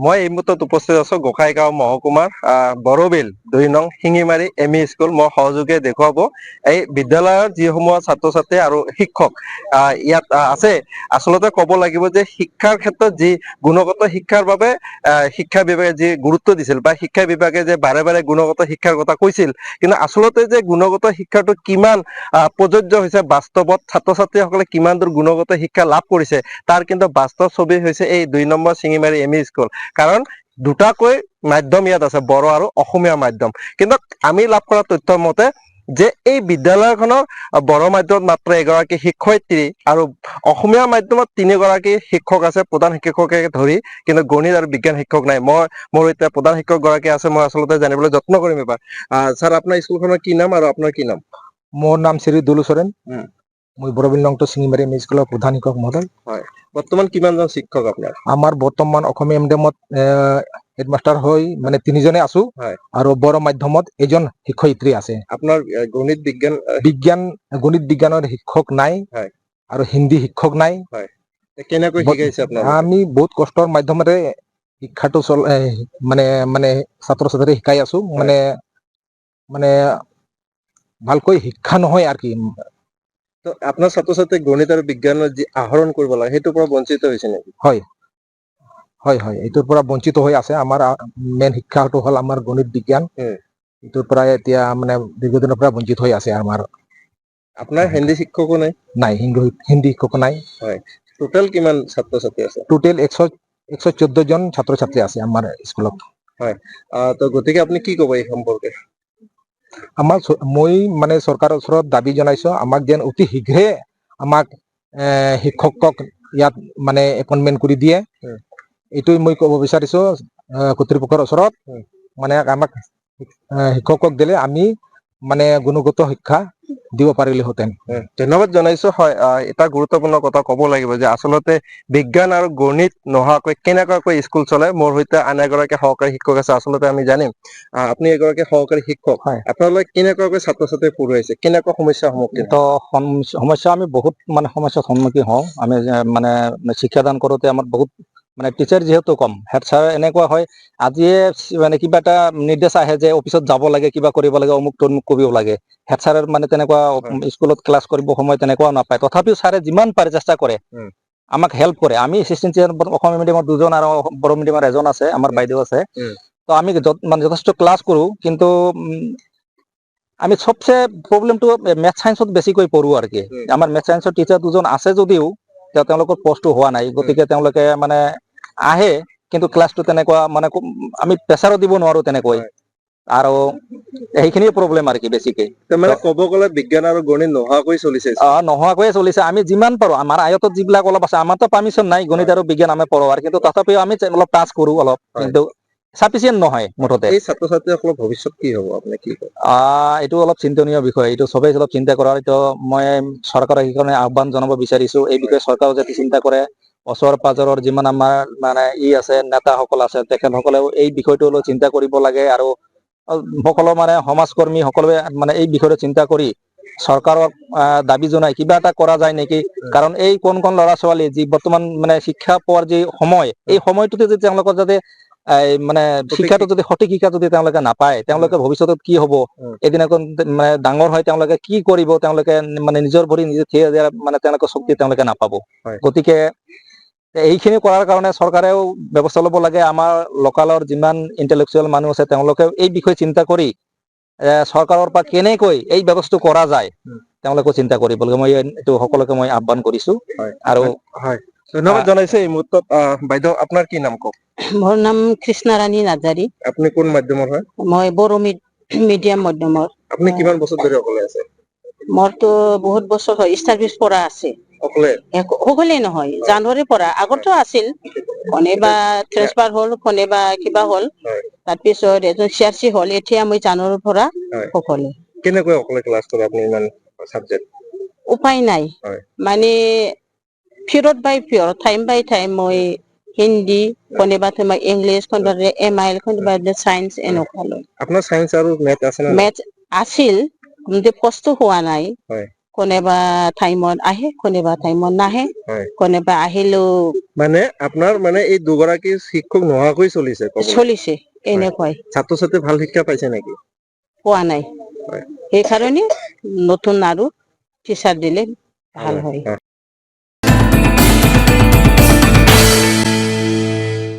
মই এই মুহূৰ্তত উপস্থিত আছো গোসাইগাঁও মহকুমাৰ বড়োবিল 2 নং শিঙিমাৰী এমই স্কুল। মই সহযোগে দেখুৱাব এই বিদ্যালয়ৰ যিসমূহ ছাত্ৰ ছাত্ৰী আৰু শিক্ষক ইয়াত আছে। আচলতে ক'ব লাগিব যে শিক্ষাৰ ক্ষেত্ৰত যি গুণগত শিক্ষাৰ বাবে শিক্ষা বিভাগে যি গুৰুত্ব দিছিল বা শিক্ষা বিভাগে যে বাৰে বাৰে গুণগত শিক্ষাৰ কথা কৈছিল, কিন্তু আচলতে যে গুণগত শিক্ষাটো কিমান প্ৰযোজ্য হৈছে বাস্তৱত, ছাত্ৰ ছাত্ৰীসকলে কিমান দূৰ গুণগত শিক্ষা লাভ কৰিছে তাৰ কিন্তু বাস্তৱ ছবি হৈছে এই 2 নম্বৰ শিঙিমাৰী এমই স্কুল। কাৰণ দুটাকৈ মাধ্যম ইয়াত আছে, বড়ো আৰু অসমীয়া মাধ্যম। কিন্তু আমি লাভ কৰা তথ্য মতে যে এই বিদ্যালয়খনৰ বড়ো মাধ্যমত মাত্ৰ এগৰাকী শিক্ষয়িত্ৰী আৰু অসমীয়া মাধ্যমত 3 গৰাকী শিক্ষক আছে, প্ৰধান শিক্ষককে ধৰি, কিন্তু গণিত আৰু বিজ্ঞান শিক্ষক নাই। মোৰ এতিয়া প্ৰধান শিক্ষক গৰাকী আছে, মই আচলতে জানিবলৈ যত্ন কৰিম এবাৰ। ছাৰ, আপোনাৰ স্কুলখনৰ কি নাম আৰু আপোনাৰ কি নাম? মোৰ নাম শ্ৰী দুলু চৰেন। মই বড়োবিল নং শিঙিমাৰী এমই স্কুলৰ প্ৰধান শিক্ষক মহোদয়। হয়, বৰ্তমান কিমানজন শিক্ষক আপোনাৰ? আমাৰ বৰ্তমান অসমীয়া মিডিয়ামত হেডমাষ্টাৰ হৈ মানে 3 জনে আছো, আৰু বড়ো মাধ্যমত এজন শিক্ষয়িত্ৰী আছে। আপোনাৰ গণিত গণিত বিজ্ঞানৰ শিক্ষক নাই, আৰু হিন্দী শিক্ষক নাই। কেনেকৈ শিকাইছে আপোনালোকে? আমি বহুত কষ্টৰ মাধ্যমেৰে শিক্ষাটো মানে মানে ছাত্ৰ ছাত্ৰী শিকাই আছো। মানে ভালকৈ শিক্ষা নহয় আৰু কি। আপোনাৰ ছাত্ৰ ছাত্ৰী গণিত আৰু বিজ্ঞানৰ যি আহৰণ কৰিব লাগে সেইটোৰ পৰা বঞ্চিত হৈছে নেকি? হয়, এইটোৰ পৰা বঞ্চিত হৈ আছে। আমাৰ মেইন শিক্ষাটো হ'ল আমাৰ গণিত বিজ্ঞান। এইটোৰ পৰা এতিয়া মানে দীৰ্ঘদিনৰ পৰা বঞ্চিত হৈ আছে আমাৰ। আপোনাৰ হিন্দী শিক্ষকো নাই? নাই, হিন্দী শিক্ষক নাই। টোটেল কিমান ছাত্ৰ ছাত্ৰী আছে? টোটেল 114 জন ছাত্ৰ ছাত্ৰী আছে আমাৰ স্কুলত। হয়, তো গতিকে আপুনি কি ক'ব এই সম্পৰ্কে? মই মানে চৰকাৰৰ ওচৰত দাবী জনাইছো, আমাক যেন অতি শীঘ্ৰে আমাক শিক্ষকক ইয়াত মানে এপইন্টমেন্ট কৰি দিয়ে। এইটোই মই ক'ব বিচাৰিছো কৰ্তৃপক্ষৰ ওচৰত। মানে আমাক শিক্ষকক দিলে আমি মানে গুণগত শিক্ষা দিব পাৰিলোহেঁতেন। ধন্যবাদ জনাইছো। হয়, এটা গুৰুত্বপূৰ্ণ কথা ক'ব লাগিব যে আচলতে বিজ্ঞান আৰু গণিত নোহোৱাকৈ কেনেকুৱাকৈ স্কুল চলে। মোৰ সৈতে আন এগৰাকী সহকাৰী শিক্ষক আছে, আচলতে আমি জানিম। আপুনি এগৰাকী সহকাৰী শিক্ষক, আপোনালোকে কেনেকুৱাকৈ ছাত্ৰ ছাত্ৰী পঢ়ুৱাইছে, কেনেকুৱা সমস্যাৰ সন্মুখীন? সমস্যা আমি বহুত মানে সমস্যাৰ সন্মুখীন হওঁ। আমি মানে শিক্ষাদান কৰোঁতে আমাৰ বহুত মানে টিচাৰ যিহেতু কম, হেড ছাৰ এনেকুৱা হয়, আজিয়ে মানে কিবা এটা নিৰ্দেশ আহে যে অফিচত যাব লাগে, কিবা কৰিব লাগে, অমুক তমুক কৰিব লাগে। হেড ছাৰৰ মানে তেনেকুৱা স্কুলত ক্লাছ কৰিব সময় তেনেকুৱাও নাপায়। তথাপিও ছাৰে যিমান পাৰে চেষ্টা কৰে, আমাক হেল্প কৰে। আমি এছিষ্টেণ্ট টিচাৰ অসমীয়া মিডিয়ামত 2 জন আৰু বড়ো মিডিয়ামৰ 1 জন আছে, আমাৰ বাইদেউ আছে। তো আমি মানে যথেষ্ট ক্লাছ কৰোঁ, কিন্তু আমি সবচে প্ৰব্লেমটো মেথ চাইন্সত বেছিকৈ পঢ়োঁ আৰু কি। আমাৰ মেথ চাইন্সৰ টিচাৰ 2 জন আছে যদিও তেওঁলোকৰ পষ্টটো হোৱা নাই, গতিকে তেওঁলোকে মানে আহে, কিন্তু ক্লাছটো তেনেকুৱা মানে আমি প্ৰেছাৰো দিব নোৱাৰো তেনেকৈ। আৰু সেইখিনিয়ে প্ৰব্লেম আৰু কি বেছিকে। মানে ক'ব গ'লে বিজ্ঞান আৰু গণিত নোহোৱাকৈ চলিছে। নোহোৱাকৈয়ে চলিছে। আমি যিমান পাৰো আমাৰ আয়তত যিবিলাক অলপ আছে, আমাৰতো পাৰ্মিশ্যন নাই গণিত আৰু বিজ্ঞান আমি পঢ়োৱাৰ, কিন্তু তথাপিও আমি অলপ টাচ কৰো অলপ, কিন্তু সাফিচিয়েন্ট নহয় মুঠতে। এই ছাত্ৰ ছাত্ৰীসকলৰ ভৱিষ্যত কি হ'ব, আপুনি কি কয়? এইটো অলপ চিন্তনীয় বিষয়। এইটো সবেই অলপ চিন্তা কৰাৰ, এইটো মই চৰকাৰক সেইকাৰণে আহ্বান জনাব বিচাৰিছো। এই বিষয়ে চৰকাৰেও যাতে চিন্তা কৰে। ওচৰ পাজৰৰ যিমান আমাৰ মানে আছে নেতাসকল আছে, তেখেতসকলেও এই বিষয়টো অলপ চিন্তা কৰিব লাগে। আৰু সকলো মানে সমাজকৰ্মী সকলোৱে মানে এই বিষয়টো চিন্তা কৰি চৰকাৰক দাবী জনাই কিবা এটা কৰা যায় নেকি। কাৰণ এই কোন ল'ৰা ছোৱালী যি বৰ্তমান মানে শিক্ষা পোৱাৰ যি সময়, এই সময়টোতে যদি তেওঁলোকৰ যাতে মানে শিক্ষাটো যদি সঠিক শিক্ষা যদি তেওঁলোকে নাপায়, তেওঁলোকে ভৱিষ্যতত কি হ'ব, এদিন মানে ডাঙৰ হয় তেওঁলোকে কি কৰিব, তেওঁলোকে মানে নিজৰ ভৰি নিজে থিয় দিয়াৰ মানে তেওঁলোকৰ শক্তি তেওঁলোকে নাপাব। গতিকে এইখিনি কৰাৰ কাৰণে চৰকাৰেও ব্যৱস্থা ল'ব লাগে। আমাৰ লোকালৰ যিমান ইণ্টেলেকচুৱেল মানুহ আছে, তেওঁলোকেও এই বিষয়ে চিন্তা কৰি চৰকাৰৰ পৰা কেনেকৈ এই ব্যৱস্থা কৰা যায়, তেওঁলোকেও চিন্তা কৰিব লাগে। মই এইটো সকলোকে মই আহ্বান কৰিছো। আৰু ধন্যবাদ জনাইছো এই মুহূৰ্তত। বাইদেউ, আপোনাৰ কি নাম কওক? মোৰ নাম কৃষ্ণাৰাণী নাৰ্জাৰী। আপুনি কোন মাধ্যমৰ হয়? মই বড়ো মিডিয়াম মাধ্যমৰ। আপুনি কিমান বছৰ ধৰি অকলে আছে? মোৰতো বহুত বছৰ হয়, ষ্টাব্লিছ কৰা আছে। সকলোৱে নহয়, জানুৱাৰীৰ পৰা। আগতো আছিল, কোনেবা ট্ৰেন্সফাৰ হ'ল, কোনেবা কিবা হ'ল, তাৰপিছত এজন CRC হ'ল। এতিয়া মই জানুৱাৰীৰ পৰা সকলো। কেনেকৈ অকলে ক্লাছ কৰে আপুনি ইমান সাবজেক্ট? উপায় নাই, মানে পিৰিয়ড বাই পিৰিয়ড, টাইম বাই টাইম মই হিন্দী, কোনোবা তোমাৰ ইংলিছ, কোনোবা MIL, কোনোবা চাইন্স, এনেকুৱা লয়। আপোনাৰ চাইন্স আৰু মেথ আছে নে? মেথ আছিল, কিন্তু কষ্ট হোৱা নাই। কোনোবা টাইমত আহে কোনোবা টাইমত নাহে হয়। কোনোবা আহিলেও মানে আপোনাৰ মানে এই দুগৰাকী শিক্ষক নোহোৱাকৈ চলিছে ক'বলৈ। চলিছে এনেকুৱাই ছাত্ৰ ছাত্ৰী ভাল শিক্ষা পাইছে নেকি? পোৱা নাই হয়। সেইকাৰণে নতুন আৰু টিচাৰ দিলে ভাল হয়